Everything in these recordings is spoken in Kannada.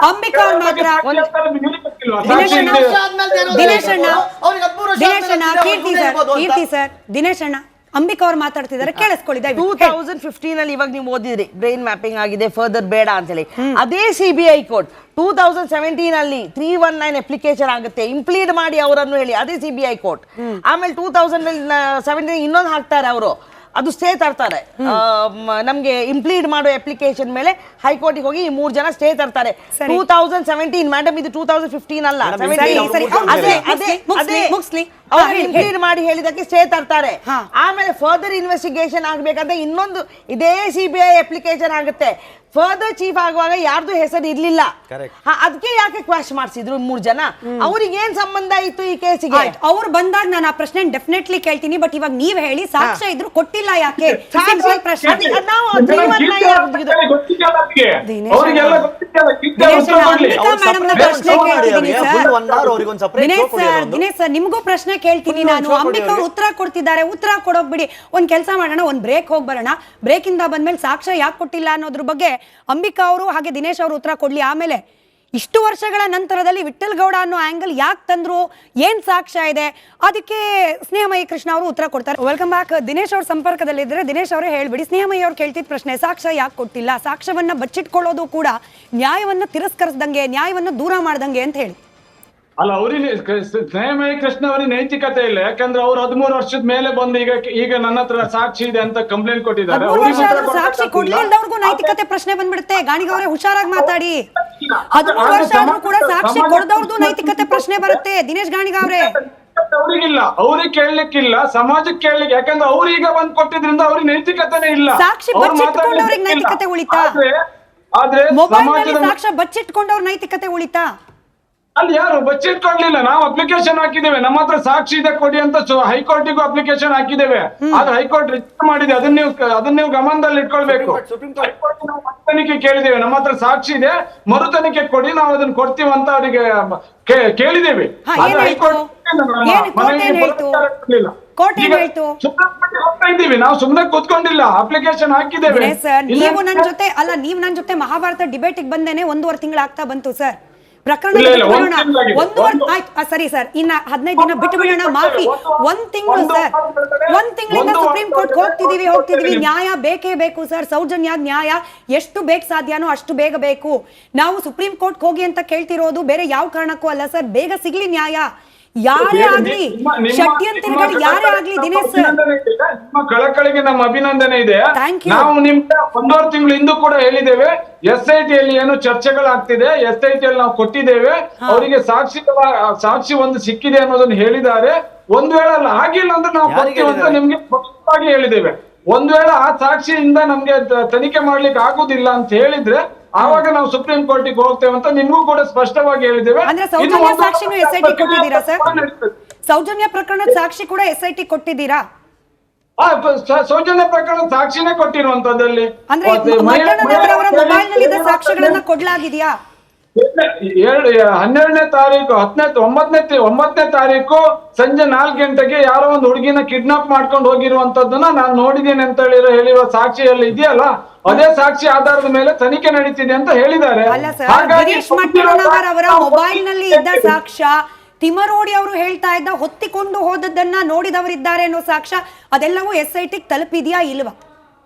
ಅಂಬಿಕಾ ಅವ್ರು ಮಾತ್ರ ಕೀರ್ತಿ ಸರ್ ದಿನೇಶ್ ಅಣ್ಣ ಅಂಬಿಕಾ ಅವ್ರು ಮಾತಾಡ್ತಿದ್ದಾರೆ ಕೇಳಿಸ್ಕೊಳ್ಳಿ 2015 ಅಲ್ಲಿ ಇವಾಗ ನೀವು ಓದಿದ್ರಿ ಬ್ರೈನ್ ಮ್ಯಾಪಿಂಗ್ ಆಗಿದೆ ಫರ್ದರ್ ಬೇಡ ಅಂತ ಹೇಳಿ ಅದೇ ಸಿಬಿಐ ಕೋರ್ಟ್ 2017 ಅಲ್ಲಿ 319 ಅಪ್ಲಿಕೇಶನ್ ಆಗುತ್ತೆ ಇಂಪ್ಲೀಡ್ ಮಾಡಿ ಅವರನ್ನು ಹೇಳಿ ಅದೇ ಸಿಬಿಐ ಕೋರ್ಟ್ ಆಮೇಲೆ 2017 ಇನ್ನೊಂದು ಹಾಕ್ತಾರೆ ಅವರು ಅದು ಸ್ಟೇ ತರ್ತಾರೆ ನಮ್ಗೆ ಇಂಪ್ಲೀಡ್ ಮಾಡೋ ಅಪ್ಲಿಕೇಶನ್ ಮೇಲೆ ಹೈಕೋರ್ಟ್ ಹೋಗಿ ಈ 3 ಜನ ಸ್ಟೇ ತರ್ತಾರೆ 2017 ಮೇಡಮ್ ಇದು 2015 ಅಲ್ಲ ಇಂಪ್ಲೀಡ್ ಮಾಡಿ ಹೇಳಿದಕ್ಕೆ ಸ್ಟೇ ತರ್ತಾರೆ ಆಮೇಲೆ ಫರ್ದರ್ ಇನ್ವೆಸ್ಟಿಗೇಷನ್ ಆಗ್ಬೇಕಂತ ಇನ್ನೊಂದು ಇದೇ ಸಿಬಿಐ ಅಪ್ಲಿಕೇಶನ್ ಆಗುತ್ತೆ ಫರ್ದರ್ ಚೀಫ್ ಆಗುವಾಗ ಯಾರ್ದು ಹೆಸರು ಇರ್ಲಿಲ್ಲ ಅದಕ್ಕೆ ಯಾಕೆ ಕ್ವಾಶ್ ಮಾಡಿಸಿದ್ರು 3 ಜನ ಅವ್ರಿಗೆ ಏನ್ ಸಂಬಂಧ ಇತ್ತು ಈ ಕೇಸಿಗೆ ಅವ್ರು ಬಂದಾಗ ನಾನು ಆ ಪ್ರಶ್ನೆ ಡೆಫಿನೆಟ್ಲಿ ಕೇಳ್ತೀನಿ ಬಟ್ ಇವಾಗ ನೀವ್ ಹೇಳಿ ಸಾಕ್ಷ್ಯ ಇದ್ರು ಕೊಟ್ಟಿಲ್ಲ ಯಾಕೆ ದಿನೇಶ್ ಸರ್ ನಿಮ್ಗೂ ಪ್ರಶ್ನೆ ಕೇಳ್ತೀನಿ ನಾನು ಅಂಬಿಕಾ ಅವ್ರು ಉತ್ತರ ಕೊಡ್ತಿದ್ದಾರೆ ಉತ್ತರ ಕೊಡೋಕ್ ಬಿಡಿ ಒಂದ್ ಕೆಲಸ ಮಾಡೋಣ ಒಂದ್ ಬ್ರೇಕ್ ಹೋಗಿ ಬರೋಣ ಬ್ರೇಕ್ ಇಂದ ಬಂದ್ಮೇಲೆ ಸಾಕ್ಷ್ಯ ಯಾಕೆ ಕೊಟ್ಟಿಲ್ಲ ಅನ್ನೋದ್ರ ಬಗ್ಗೆ ಅಂಬಿಕಾ ಅವರು ಹಾಗೆ ದಿನೇಶ್ ಅವರು ಉತ್ತರ ಕೊಡ್ಲಿ ಆಮೇಲೆ ಇಷ್ಟು ವರ್ಷಗಳ ನಂತರದಲ್ಲಿ ವಿಠಲ್ ಗೌಡ ಅನ್ನೋ ಆಂಗಲ್ ಯಾಕೆ ತಂದ್ರು ಏನ್ ಸಾಕ್ಷ್ಯ ಇದೆ ಅದಕ್ಕೆ ಸ್ನೇಹಮಯಿ ಕೃಷ್ಣ ಅವರು ಉತ್ತರ ಕೊಡ್ತಾರೆ ವೆಲ್ಕಮ್ ಬ್ಯಾಕ್ ದಿನೇಶ್ ಅವ್ರ ಸಂಪರ್ಕದಲ್ಲಿ ಇದ್ರೆ ದಿನೇಶ್ ಅವರೇ ಹೇಳ್ಬಿಡಿ ಸ್ನೇಹಮಯಿ ಅವ್ರು ಕೇಳ್ತಿದ್ ಪ್ರಶ್ನೆ ಸಾಕ್ಷ್ಯ ಯಾಕೆ ಕೊಟ್ಟಿಲ್ಲ ಸಾಕ್ಷ್ಯವನ್ನ ಬಚ್ಚಿಟ್ಕೊಳ್ಳೋದು ಕೂಡ ನ್ಯಾಯವನ್ನ ತಿರಸ್ಕರಿಸದಂಗೆ ನ್ಯಾಯವನ್ನ ದೂರ ಮಾಡ್ದಂಗೆ ಅಂತ ಹೇಳಿ ಅಲ್ಲ ಅವ್ರಿಗೆ ಸ್ನೇಹಮಯಿ ಕೃಷ್ಣ ಅವರಿಗೆ ನೈತಿಕತೆ ಇಲ್ಲ ಯಾಕಂದ್ರೆ ಅವ್ರು 13 ವರ್ಷದ ಮೇಲೆ ಬಂದು ಈಗ ನನ್ನ ಹತ್ರ ಸಾಕ್ಷಿ ಇದೆ ಅಂತ ಕಂಪ್ಲೇಂಟ್ ಕೊಟ್ಟಿದ್ದಾರೆ ಸಾಕ್ಷಿ ಕೊಡ್ಲಿಲ್ದವ್ರಿಗೂ ನೈತಿಕತೆ ಪ್ರಶ್ನೆ ಬಂದ್ಬಿಡುತ್ತೆ ಗಾಣಿಗವ್ರೆ ಹುಷಾರಾಗಿ ಮಾತಾಡಿ 13 ವರ್ಷ ಆದ್ರೂ ಕೂಡ ಸಾಕ್ಷಿ ಕೊಡದವ್ರದ್ದು ನೈತಿಕತೆ ಪ್ರಶ್ನೆ ಬರುತ್ತೆ ದಿನೇಶ್ ಗಾಣಿಗವ್ರೆ ಅವ್ರಿಗಿಲ್ಲ ಅವ್ರಿಗೆ ಕೇಳಲಿಕ್ಕಿಲ್ಲ ಸಮಾಜಕ್ಕೆ ಕೇಳಲಿಕ್ಕೆ ಯಾಕಂದ್ರೆ ಅವ್ರು ಈಗ ಬಂದ್ ಕೊಟ್ಟಿದ್ರಿಂದ ಅವ್ರಿಗೆ ನೈತಿಕತೆನೇ ಇಲ್ಲ ಸಾಕ್ಷಿ ಬಚ್ಚಿಟ್ಕೊಂಡವ್ರಿಗೆ ನೈತಿಕತೆ ಉಳಿತಾ ಆದ್ರೆ ಮೊಬೈಲ್ ನಲ್ಲಿ ಸಾಕ್ಷ್ಯ ಬಚ್ಚಿಟ್ಕೊಂಡವ್ರ ನೈತಿಕತೆ ಉಳಿತಾ ಅಲ್ಲಿ ಯಾರು ಬಚ್ಚಿಟ್ಕೊಳ್ಳಿಲ್ಲ ನಾವು ಅಪ್ಲಿಕೇಶನ್ ಹಾಕಿದ್ದೇವೆ ನಮ್ಮ ಹತ್ರ ಸಾಕ್ಷಿ ಇದೆ ಕೊಡಿ ಅಂತ ಹೈಕೋರ್ಟಿಗೂ ಅಪ್ಲಿಕೇಶನ್ ಹಾಕಿದ್ದೇವೆ ಆದ್ರೆ ಹೈಕೋರ್ಟ್ ರಿಜೆಕ್ಟ್ ಮಾಡಿದೆ ಅದನ್ನ ನೀವು ಗಮನದಲ್ಲಿ ಇಟ್ಕೊಳ್ಬೇಕು ಹೈಕೋರ್ಟ್ ನಾವು ತನಿಖೆ ಕೇಳಿದ್ದೇವೆ ನಮ್ಮ ಹತ್ರ ಸಾಕ್ಷಿ ಇದೆ ಮರು ತನಿಖೆ ಕೊಡಿ ನಾವು ಅದನ್ನ ಕೊಡ್ತೀವಿ ಅಂತ ಅವರಿಗೆ ಕೇಳಿದ್ದೇವೆ ನಾವು ಸುಮ್ಮನೆ ಕೂತ್ಕೊಂಡಿಲ್ಲ ಅಪ್ಲಿಕೇಶನ್ ಹಾಕಿದ್ದೇವೆ ನೀವು ನನ್ನ ಜೊತೆ ಮಹಾಭಾರತ ಡಿಬೇಟಿಗೆ ಬಂದೇನೆ 1.5 ತಿಂಗಳು ಆಗ್ತಾ ಬಂತು ಸರ್ ಪ್ರಕರಣ ಸರಿ ಸರ್ ಇನ್ನ 15 ದಿನ ಬಿಟ್ಟು ಬಿಡೋಣ ಮಾಫಿ 1 ತಿಂಗಳು ಸರ್ 1 ತಿಂಗಳಿಂದ ಸುಪ್ರೀಂ ಕೋರ್ಟ್ ಹೋಗ್ತಿದೀವಿ ನ್ಯಾಯ ಬೇಕೇ ಬೇಕು ಸರ್ ಸೌಜನ್ಯ ನ್ಯಾಯ ಎಷ್ಟು ಬೇಗ ಸಾಧ್ಯನೋ ಅಷ್ಟು ಬೇಗ ಬೇಕು ನಾವು ಸುಪ್ರೀಂ ಕೋರ್ಟ್ ಹೋಗಿ ಅಂತ ಕೇಳ್ತಿರೋದು ಬೇರೆ ಯಾವ ಕಾರಣಕ್ಕೂ ಅಲ್ಲ ಸರ್ ಬೇಗ ಸಿಗ್ಲಿ ನ್ಯಾಯ ಯಾರೇ ಆಗ್ಲಿ ಷಡ್ಯಂತ್ರಗಳು ಯಾರೇ ಆಗ್ಲಿ ದಿನೇಶ್ ನಿಮ್ಮ ಕಳಕಳಿಗೆ ನಮ್ಮ ಅಭಿನಂದನೆ ಇದೆ ನಾವು ನಿಮ್ಗೆ 1.5 ತಿಂಗಳು ಹಿಂದೂ ಕೂಡ ಹೇಳಿದ್ದೇವೆ SIT ಅಲ್ಲಿ ಏನು ಚರ್ಚೆಗಳಾಗ್ತಿದೆ SIT ಅಲ್ಲಿ ನಾವು ಕೊಟ್ಟಿದ್ದೇವೆ ಅವರಿಗೆ ಸಾಕ್ಷಿ ಒಂದು ಸಿಕ್ಕಿದೆ ಅನ್ನೋದನ್ನ ಹೇಳಿದ್ದಾರೆ ಒಂದ್ ವೇಳೆ ಅಲ್ಲಿ ಆಗಿಲ್ಲ ಅಂದ್ರೆ ನಾವು ಕೊಡ್ತೀವಿ ಅಂತ ನಿಮ್ಗೆ ಸ್ಪಷ್ಟವಾಗಿ ಹೇಳಿದ್ದೇವೆ ಒಂದ್ ವೇಳೆ ಆ ಸಾಕ್ಷಿಯಿಂದ ನಮ್ಗೆ ತನಿಖೆ ಮಾಡ್ಲಿಕ್ಕೆ ಆಗುದಿಲ್ಲ ಅಂತ ಹೇಳಿದ್ರೆ ಆವಾಗ ನಾವು ಸುಪ್ರೀಂ ಕೋರ್ಟಿಗೆ ಹೋಗ್ತೇವೆ ಅಂತ ನಿಮ್ಗೂ ಕೂಡ ಸ್ಪಷ್ಟವಾಗಿ ಹೇಳಿದ್ದೇವೆ ಸೌಜನ್ಯ ಸಾಕ್ಷಿನೂ SIT ಕೊಟ್ಟಿದ್ದೀರಾ ಸರ್ ಸೌಜನ್ಯ ಪ್ರಕರಣದ ಸಾಕ್ಷಿ ಕೂಡ SIT ಕೊಟ್ಟಿದ್ದೀರಾ ಸೌಜನ್ಯ ಪ್ರಕರಣ ಸಾಕ್ಷಿನೇ ಕೊಟ್ಟಿರುವಂತದ್ದಲ್ಲಿ ಸಾಕ್ಷ್ಯಗಳನ್ನ ಕೊಡ್ಲಾಗಿದೆಯಾ 12ನೇ ತಾರೀಕು 9ನೇ ತಾರೀಕು ಸಂಜೆ 4 ಗಂಟೆಗೆ ಯಾರೋ ಒಂದು ಹುಡುಗಿನ ಕಿಡ್ನಾಪ್ ಮಾಡ್ಕೊಂಡು ಹೋಗಿರುವಂತದ್ದನ್ನ ನಾನು ನೋಡಿದ್ದೇನೆ ಅಂತ ಹೇಳಿರುವ ಸಾಕ್ಷಿಯಲ್ಲಿ ಇದೆಯಲ್ಲ ಅದೇ ಸಾಕ್ಷಿ ಆಧಾರದ ಮೇಲೆ ತನಿಖೆ ನಡೀತಿದೆ ಅಂತ ಹೇಳಿದ್ದಾರೆ ಅವರ ಮೊಬೈಲ್ ನಲ್ಲಿ ಇದ್ದ ಸಾಕ್ಷ್ಯ ತಿಮರೋಡಿ ಅವರು ಹೇಳ್ತಾ ಇದ್ದ ಹೊತ್ತಿಕೊಂಡು ಹೋದದ್ದನ್ನ ನೋಡಿದವರಿದ್ದಾರೆ ಅನ್ನೋ ಸಾಕ್ಷ್ಯ ಅದೆಲ್ಲವೂ SIT ತಲುಪಿದ್ಯಾ ಇಲ್ವಾ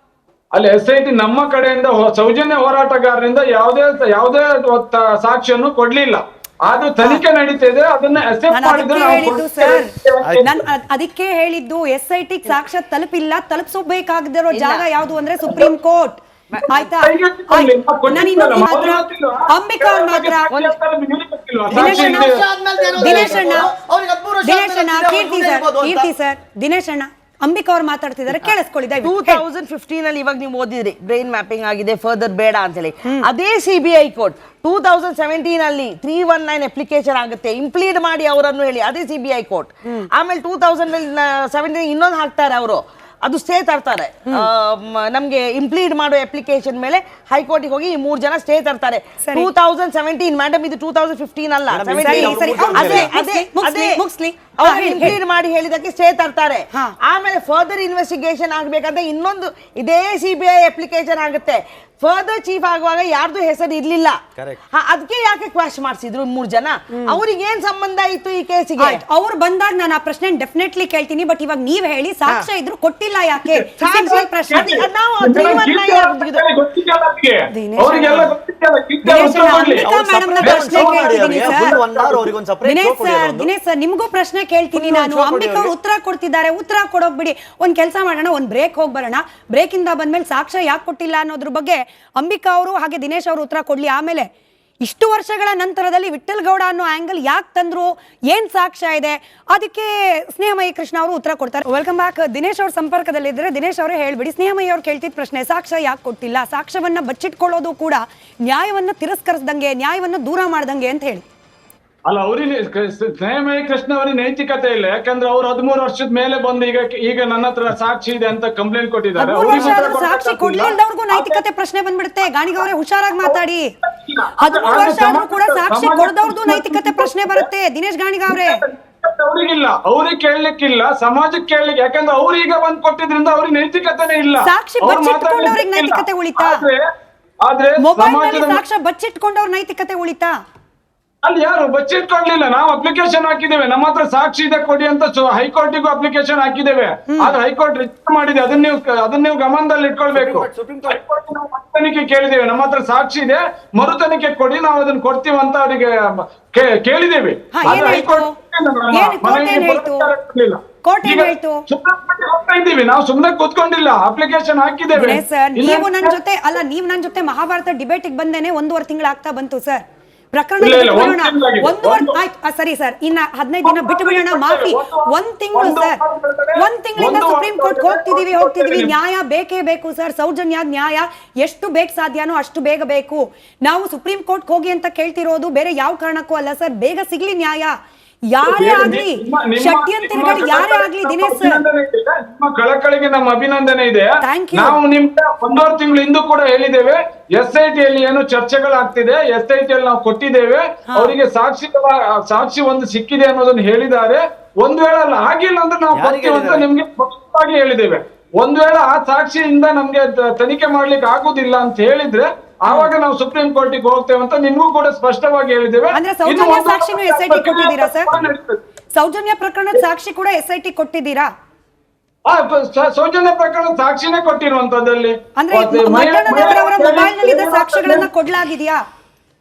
ಅಲ್ಲಿ SIT ನಮ್ಮ ಕಡೆಯಿಂದ ಸೌಜನ್ಯ ಹೋರಾಟಗಾರರಿಂದ ಯಾವುದೇ ಸಾಕ್ಷಿಯನ್ನು ಕೊಡ್ಲಿಲ್ಲ ಅದು ತನಿಖೆ ನಡೀತಿದೆ ಅದನ್ನ ಅದಕ್ಕೆ ಹೇಳಿದ್ದು SIT ಸಾಕ್ಷ್ಯ ತಲುಪಿಲ್ಲ ತಲುಪಿಸಬೇಕಾಗದಿರೋ ಜಾಗ ಯಾವುದು ಅಂದ್ರೆ ಸುಪ್ರೀಂ ಕೋರ್ಟ್ ಆಯ್ತಾ ಅಂಬಿಕಾ ಅವ್ರು ಮಾತ್ರ ಕೀರ್ತಿ ಸರ್ ದಿನೇಶ್ ಅಣ್ಣ ಅಂಬಿಕಾ ಅವ್ರು ಮಾತಾಡ್ತಿದ್ದಾರೆ ಕೇಳಿಸ್ಕೊಳ್ಳಿ 2015 ಅಲ್ಲಿ ಇವಾಗ ನೀವು ಓದಿದ್ರಿ ಬ್ರೈನ್ ಮ್ಯಾಪಿಂಗ್ ಆಗಿದೆ ಫರ್ದರ್ ಬೇಡ ಅಂತ ಹೇಳಿ ಅದೇ ಸಿಬಿಐ ಕೋರ್ಟ್ 2017 ಅಲ್ಲಿ 319 ಅಪ್ಲಿಕೇಶನ್ ಆಗುತ್ತೆ ಇಂಪ್ಲೀಡ್ ಮಾಡಿ ಅವರನ್ನು ಹೇಳಿ ಅದೇ ಸಿಬಿಐ ಕೋರ್ಟ್ ಆಮೇಲೆ 2017 ಇನ್ನೊಂದು ಹಾಕ್ತಾರೆ ಅವರು ಅದು ಸ್ಟೇ ತರ್ತಾರೆ ನಮ್ಗೆ ಇಂಪ್ಲೀಡ್ ಮಾಡೋ ಅಪ್ಲಿಕೇಶನ್ ಮೇಲೆ ಹೈಕೋರ್ಟ್ ಹೋಗಿ ಈ 3 ಜನ ಸ್ಟೇ ತರ್ತಾರೆ 2017 ಮೇಡಮ್ ಇದು 2015 ಅಲ್ಲ ಅವ್ರನ್ನ ಇಂಪ್ಲೀಡ್ ಮಾಡಿ ಹೇಳಿದಕ್ಕೆ ಸ್ಟೇ ತರ್ತಾರೆ. ಹಾ. ಆಮೇಲೆ ಫರ್ದರ್ ಇನ್ವೆಸ್ಟಿಗೇಷನ್ ಆಗ್ಬೇಕಂದ್ರೆ ಇನ್ನೊಂದು ಇದೇ ಸಿಬಿಐ ಅಪ್ಲಿಕೇಶನ್ ಆಗುತ್ತೆ. ಫರ್ದರ್ ಚೀಫ್ ಆಗುವಾಗ ಯಾರ್ದು ಹೆಸರು ಇರ್ಲಿಲ್ಲ, ಅದಕ್ಕೆ ಯಾಕೆ ಕ್ವಾಶ್ ಮಾಡಿಸಿದ್ರು 3 ಜನ? ಅವ್ರಿಗೆ ಏನ್ ಸಂಬಂಧ ಇತ್ತು ಈ ಕೇಸಿಗೆ? ಅವ್ರು ಬಂದಾಗ ನಾನು ಆ ಪ್ರಶ್ನೆ ಡೆಫಿನೆಟ್ಲಿ ಕೇಳ್ತೀನಿ. ಬಟ್ ಇವಾಗ ನೀವ್ ಹೇಳಿ ಸಾಕ್ಷ್ಯ ಇದ್ರು ಕೊಟ್ಟಿಲ್ಲ ಯಾಕೆ? ಸಿಂಪಲ್ ಪ್ರಶ್ನೆ. ನಾವು 319 ದಿನೇಶ್ ಸರ್ ನಿಮ್ಗೂ ಪ್ರಶ್ನೆ ಕೇಳ್ತೀನಿ ನಾನು. ಅಂಬಿಕಾ ಅವ್ರು ಉತ್ತರ ಕೊಡ್ತಿದ್ದಾರೆ, ಉತ್ತರ ಕೊಡೋಕ್ ಬಿಡಿ. ಒಂದ್ ಕೆಲಸ ಮಾಡೋಣ, ಒಂದ್ ಬ್ರೇಕ್ ಹೋಗಿ ಬರೋಣ. ಬ್ರೇಕ್ ಇಂದ ಬಂದ್ಮೇಲೆ ಸಾಕ್ಷ್ಯ ಯಾಕೆ ಕೊಟ್ಟಿಲ್ಲ ಅನ್ನೋದ್ರ ಬಗ್ಗೆ ಅಂಬಿಕಾ ಅವರು ಹಾಗೆ ದಿನೇಶ್ ಅವರು ಉತ್ತರ ಕೊಡ್ಲಿ. ಆಮೇಲೆ ಇಷ್ಟು ವರ್ಷಗಳ ನಂತರದಲ್ಲಿ ವಿಠಲ್ ಗೌಡ ಅನ್ನೋ ಆಂಗಲ್ ಯಾಕೆ ತಂದ್ರು, ಏನ್ ಸಾಕ್ಷ್ಯ ಇದೆ, ಅದಕ್ಕೆ ಸ್ನೇಹಮಯಿ ಕೃಷ್ಣ ಅವರು ಉತ್ತರ ಕೊಡ್ತಾರೆ. Welcome back. ದಿನೇಶ್ ಅವ್ರ ಸಂಪರ್ಕದಲ್ಲಿದ್ದರೆ ದಿನೇಶ್ ಅವರೇ ಹೇಳ್ಬಿಡಿ. ಸ್ನೇಹಮಯಿ ಅವ್ರು ಕೇಳ್ತಿದ್ದ ಪ್ರಶ್ನೆ, ಸಾಕ್ಷ್ಯ ಯಾಕೆ ಕೊಟ್ಟಿಲ್ಲ, ಸಾಕ್ಷ್ಯವನ್ನ ಬಚ್ಚಿಟ್ಕೊಳ್ಳೋದು ಕೂಡ ನ್ಯಾಯವನ್ನ ತಿರಸ್ಕರಿಸ್ದಂಗೆ, ನ್ಯಾಯವನ್ನ ದೂರ ಮಾಡ್ದಂಗೆ ಅಂತ ಹೇಳಿ. ಅಲ್ಲ, ಅವ್ರಿಗೆ ಸ್ನೇಹಮಯಿ ಕೃಷ್ಣ ಅವ್ರಿಗೆ ನೈತಿಕತೆ ಇಲ್ಲ. ಯಾಕಂದ್ರೆ ಅವ್ರು 13 ವರ್ಷದ ಮೇಲೆ ಬಂದು ಈಗ ನನ್ನ ಹತ್ರ ಸಾಕ್ಷಿ ಇದೆ ಅಂತ ಕಂಪ್ಲೇಂಟ್ ಕೊಟ್ಟಿದ್ದಾರೆ. ಸಾಕ್ಷಿ ಕೊಡ್ಲಿಲ್ದವ್ರಿಗೂ ನೈತಿಕತೆ ಪ್ರಶ್ನೆ ಬಂದ್ಬಿಡುತ್ತೆ. ಗಾಣಿಗವ್ರೆ ಹುಷಾರಾಗಿ ಮಾತಾಡಿ. 13 ವರ್ಷ ಆದ್ರೂ ಕೂಡ ಸಾಕ್ಷಿ ಕೊಡದವ್ರದ್ದು ನೈತಿಕತೆ ಪ್ರಶ್ನೆ ಬರುತ್ತೆ. ದಿನೇಶ್ ಗಾಣಿಗ ಅವ್ರೆ, ಅವ್ರಿಗಿಲ್ಲ, ಅವ್ರಿಗೆ ಕೇಳಲಿಕ್ಕಿಲ್ಲ, ಸಮಾಜಕ್ಕೆ ಕೇಳಲಿಕ್ಕೆ. ಯಾಕಂದ್ರೆ ಅವ್ರೀಗ ಬಂದ್ ಕೊಟ್ಟಿದ್ರಿಂದ ಅವ್ರಿಗೆ ನೈತಿಕತೆನೇ ಇಲ್ಲ. ಸಾಕ್ಷಿ ಬಚ್ಚಿಟ್ಕೊಂಡವ್ರಿಗೆ ನೈತಿಕತೆ ಉಳಿತಾ? ಆದ್ರೆ ಮೊಬೈಲ್ ಸಾಕ್ಷ್ಯ ಬಚ್ಚಿಟ್ಕೊಂಡವ್ರ ನೈತಿಕತೆ ಉಳಿತಾ? ಅಲ್ಲಿ ಯಾರು ಬಚ್ಚಿಟ್ಕೊಳ್ಳಿಲ್ಲ. ನಾವು ಅಪ್ಲಿಕೇಶನ್ ಹಾಕಿದ್ದೇವೆ, ನಮ್ಮ ಹತ್ರ ಸಾಕ್ಷಿ ಇದೆ ಕೊಡಿ ಅಂತ ಹೈಕೋರ್ಟಿಗೂ ಅಪ್ಲಿಕೇಶನ್ ಹಾಕಿದ್ದೇವೆ. ಆದ್ರೆ ಹೈಕೋರ್ಟ್ ರಿಜೆಕ್ಟ್ ಮಾಡಿದೆ. ಅದನ್ನ ನೀವು ಗಮನದಲ್ಲಿ ಇಟ್ಕೊಳ್ಬೇಕು. ಹೈಕೋರ್ಟ್ ನಾವು ತನಿಖೆ ಕೇಳಿದ್ದೇವೆ, ನಮ್ಮ ಹತ್ರ ಸಾಕ್ಷಿ ಇದೆ, ಮರು ತನಿಖೆ ಕೊಡಿ, ನಾವು ಅದನ್ನ ಕೊಡ್ತೀವಿ ಅಂತ ಅವರಿಗೆ ಕೇಳಿದ್ದೇವೆ. ನಾವು ಸುಮ್ಮನೆ ಕೂತ್ಕೊಂಡಿಲ್ಲ, ಅಪ್ಲಿಕೇಶನ್ ಹಾಕಿದ್ದೇವೆ. ನೀವು ನನ್ನ ಜೊತೆ ಅಲ್ಲ, ನೀವು ನನ್ನ ಜೊತೆ ಮಹಾಭಾರತ ಡಿಬೇಟಿಗೆ ಬಂದೇನೆ 1.5 ತಿಂಗಳಾಗ್ತಾ ಬಂತು ಸರ್. ಪ್ರಕರಣ ಸರಿ ಸರ್, ಇನ್ನ 15 ದಿನ ಬಿಟ್ಟು ಬಿಡೋಣ, ಮಾಫಿ. 1 ತಿಂಗಳು ಸರ್, 1 ತಿಂಗಳಿಂದ ಸುಪ್ರೀಂ ಕೋರ್ಟ್ ಹೋಗ್ತಿದೀವಿ. ನ್ಯಾಯ ಬೇಕೇ ಬೇಕು ಸರ್. ಸೌಜನ್ಯ ನ್ಯಾಯ ಎಷ್ಟು ಬೇಗ ಸಾಧ್ಯನೋ ಅಷ್ಟು ಬೇಗ ಬೇಕು. ನಾವು ಸುಪ್ರೀಂ ಕೋರ್ಟ್ ಹೋಗಿ ಅಂತ ಕೇಳ್ತಿರೋದು ಬೇರೆ ಯಾವ ಕಾರಣಕ್ಕೂ ಅಲ್ಲ ಸರ್. ಬೇಗ ಸಿಗ್ಲಿ ನ್ಯಾಯ. ಯಾರೇ ಆಗ್ಲಿ, ಷಡ್ಯಂತ್ರಿಗಳು ಯಾರೇ ಆಗ್ಲಿ. ದಿನೇಶ್ ಸರ್, ನಿಮ್ಮ ಕಳಕಳಿಗೆ ನಮ್ಮ ಅಭಿನಂದನೆ ಇದೆ. ನಾವು ನಿಮ್ಗೆ 1.5 ತಿಂಗಳು ಹಿಂದೂ ಕೂಡ ಹೇಳಿದ್ದೇವೆ, SIT ಅಲ್ಲಿ ಏನು ಚರ್ಚೆಗಳಾಗ್ತಿದೆ, SIT ಅಲ್ಲಿ ನಾವು ಕೊಟ್ಟಿದ್ದೇವೆ. ಅವರಿಗೆ ಸಾಕ್ಷಿ ಒಂದು ಸಿಕ್ಕಿದೆ ಅನ್ನೋದನ್ನ ಹೇಳಿದ್ದಾರೆ. ಒಂದ್ ವೇಳೆ ಅಲ್ಲ ಆಗಿಲ್ಲ ಅಂದ್ರೆ ನಾವು ಕೊಡ್ತೀವಿ ಅಂತ ನಿಮ್ಗೆ ಸ್ಪಷ್ಟವಾಗಿ ಹೇಳಿದ್ದೇವೆ. ಒಂದ್ ವೇಳೆ ಆ ಸಾಕ್ಷಿಯಿಂದ ನಮ್ಗೆ ತನಿಖೆ ಮಾಡ್ಲಿಕ್ಕೆ ಆಗುದಿಲ್ಲ ಅಂತ ಹೇಳಿದ್ರೆ ಆವಾಗ ನಾವು ಸುಪ್ರೀಂ ಕೋರ್ಟಿಗೆ ಹೋಗ್ತೇವೆ ಅಂತ ನಿಮ್ಗೂ ಕೂಡ ಸ್ಪಷ್ಟವಾಗಿ ಹೇಳಿದ್ದೇವೆ. ಅಂದ್ರೆ ಸೌಜನ್ಯ ಸಾಕ್ಷಿನೂ SIT ಕೊಟ್ಟಿದ್ದೀರಾ ಸರ್? ಸೌಜನ್ಯ ಪ್ರಕರಣದ ಸಾಕ್ಷಿ ಕೂಡ SIT ಕೊಟ್ಟಿದ್ದೀರಾ? ಸೌಜನ್ಯ ಪ್ರಕರಣದ ಸಾಕ್ಷಿನೇ ಕೊಟ್ಟಿರುವಂತದ್ದಲ್ಲಿ ಅಂದ್ರೆ ಅವರ ಮೊಬೈಲ್ ನಲ್ಲಿ ಸಾಕ್ಷ್ಯಗಳನ್ನ ಕೊಡ್ಲಾಗಿದೆಯಾ?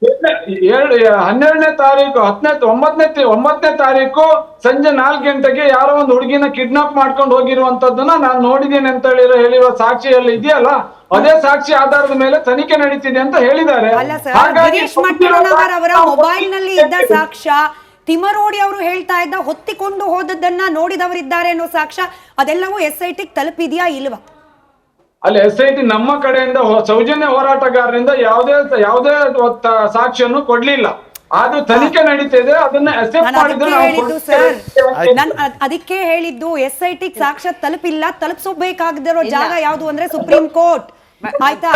12ನೇ ತಾರೀಕು 9ನೇ ತಾರೀಕು ಸಂಜೆ 4 ಗಂಟೆಗೆ ಯಾರೋ ಒಂದು ಹುಡುಗಿನ ಕಿಡ್ನಾಪ್ ಮಾಡ್ಕೊಂಡು ಹೋಗಿರುವಂತದ್ದನ್ನ ನಾನು ನೋಡಿದ್ದೀನಿ ಅಂತ ಹೇಳಿರುವ ಸಾಕ್ಷಿಯಲ್ಲಿ ಇದೆಯಲ್ಲ, ಅದೇ ಸಾಕ್ಷಿ ಆಧಾರದ ಮೇಲೆ ತನಿಖೆ ನಡೀತಿದೆ ಅಂತ ಹೇಳಿದ್ದಾರೆ. ಅಲ್ಲ ಸರ್, ಗಿರೀಶ್ ಮಟ್ಟಣ್ಣನವರ್ ಅವರ ಮೊಬೈಲ್ ನಲ್ಲಿ ಇದ್ದ ಸಾಕ್ಷ್ಯ, ತಿಮರೋಡಿ ಅವರು ಹೇಳ್ತಾ ಇದ್ದ ಹೊತ್ತಿಕೊಂಡು ಹೋದದ್ದನ್ನ ನೋಡಿದವರಿದ್ದಾರೆ ಅನ್ನೋ ಸಾಕ್ಷ್ಯ, ಅದೆಲ್ಲವೂ SIT ತಲುಪಿದ್ಯಾ ಇಲ್ವಾ? ಅಲ್ಲಿ SIT ನಮ್ಮ ಕಡೆಯಿಂದ ಸೌಜನ್ಯ ಹೋರಾಟಗಾರರಿಂದ ಯಾವುದೇ ಸಾಕ್ಷಿಯನ್ನು ಕೊಡ್ಲಿಲ್ಲ. ಅದು ತನಿಖೆ ನಡೀತಿದೆ, ಅದನ್ನ ಅದಕ್ಕೆ ಹೇಳಿದ್ದು SIT ಸಾಕ್ಷ್ಯ ತಲುಪಿಲ್ಲ. ತಲುಪಿಸಬೇಕಾಗದಿರೋ ಜಾಗ ಯಾವುದು ಅಂದ್ರೆ ಸುಪ್ರೀಂ ಕೋರ್ಟ್. ಆಯ್ತಾ?